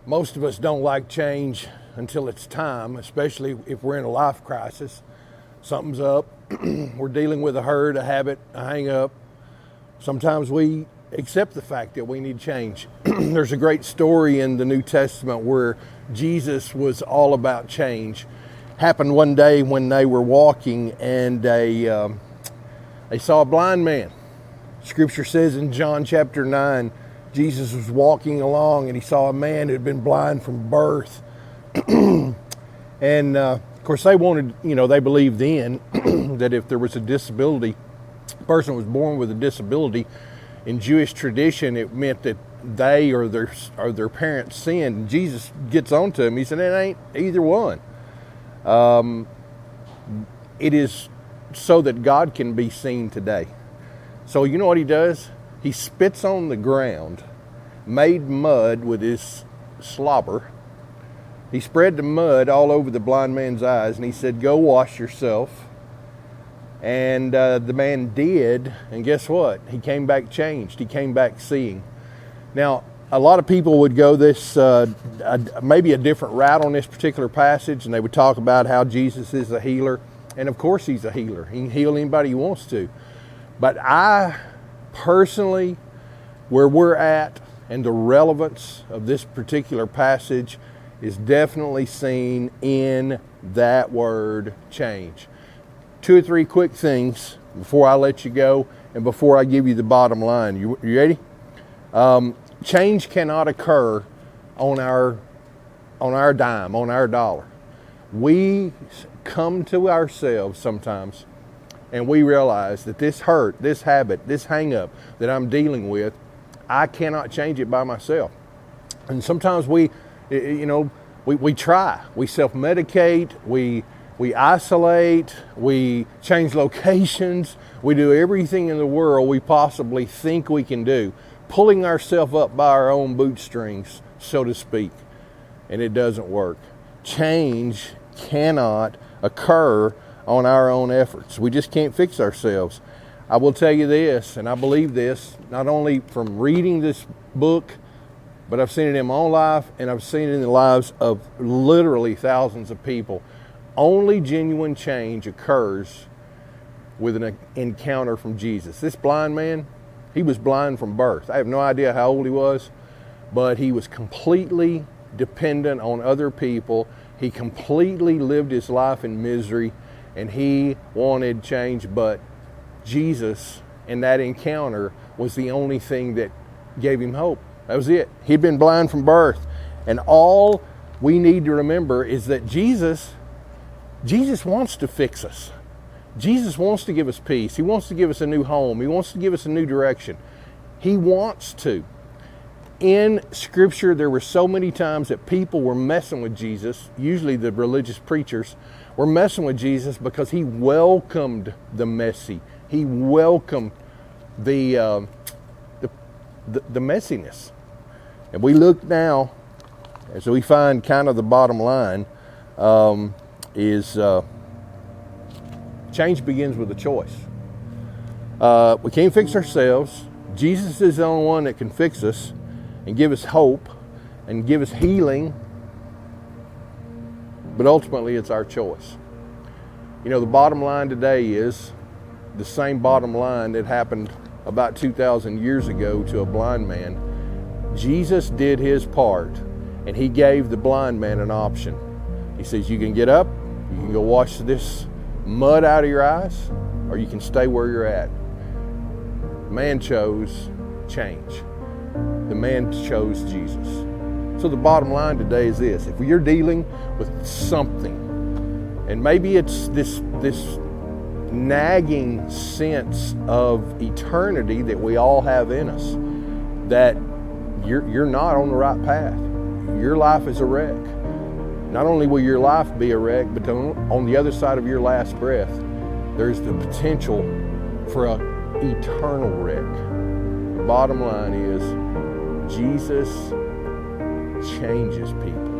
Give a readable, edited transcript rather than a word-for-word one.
Most of us don't like change until it's time, especially if we're in a life crisis. Something's up, we're dealing with a hurt, a habit, a hang up. Sometimes we accept the fact that we need change. There's a great story in the New Testament where Jesus was all about change. Happened one day when they were walking and they saw a blind man. Scripture says in John chapter 9, Jesus was walking along and he saw a man who had been blind from birth. And of course they wanted, they believed then that if there was a disability, a person was born with a disability, in Jewish tradition it meant that they or their parents sinned. And Jesus gets on to him. He said, it ain't either one. It is so that God can be seen today. So you know what he does? He spits on the ground, made mud with his slobber. He spread the mud all over the blind man's eyes, and he said, go wash yourself. And the man did, and guess what? He came back changed. He came back seeing. Now, a lot of people would go this, maybe a different route on this particular passage, and they would talk about how Jesus is a healer. And of course he's a healer. He can heal anybody he wants to. But I personally, where we're at and the relevance of this particular passage is definitely seen in that word change. 2 or 3 quick things before I let you go and before I give you the bottom line. You ready? Change cannot occur on our dime, on our dollar. We come to ourselves sometimes and we realize that this hurt, this habit, this hang up that I'm dealing with, I cannot change it by myself. And sometimes we try, we self-medicate, we isolate, we change locations, we do everything in the world we possibly think we can do, pulling ourselves up by our own bootstrings, so to speak, and it doesn't work. Change cannot occur on our own efforts. We just can't fix ourselves. I will tell you this, and I believe this, not only from reading this book, but I've seen it in my own life, and I've seen it in the lives of literally thousands of people. Only genuine change occurs with an encounter from Jesus. This blind man, he was blind from birth. I have no idea how old he was, but he was completely dependent on other people. He completely lived his life in misery, and he wanted change, but Jesus in that encounter was the only thing that gave him hope. That was it. He'd been blind from birth. And all we need to remember is that Jesus wants to fix us. Jesus wants to give us peace. He wants to give us a new home. He wants to give us a new direction. He wants to. In Scripture, there were so many times that people were messing with Jesus, usually the religious preachers, were messing with Jesus because he welcomed the messy. He welcomed the messiness. And we look now, as we find kind of the bottom line, is change begins with a choice. We can't fix ourselves. Jesus is the only one that can fix us and give us hope and give us healing. But ultimately, it's our choice. The bottom line today is the same bottom line that happened about 2,000 years ago to a blind man. Jesus did his part, and he gave the blind man an option. He says, you can get up, you can go wash this mud out of your eyes, or you can stay where you're at. The man chose change. The man chose Jesus. So the bottom line today is this: if you're dealing with something, and maybe it's this nagging sense of eternity that we all have in us, that you're not on the right path. Your life is a wreck. Not only will your life be a wreck, but on the other side of your last breath, there's the potential for an eternal wreck. The bottom line is, Jesus changes people.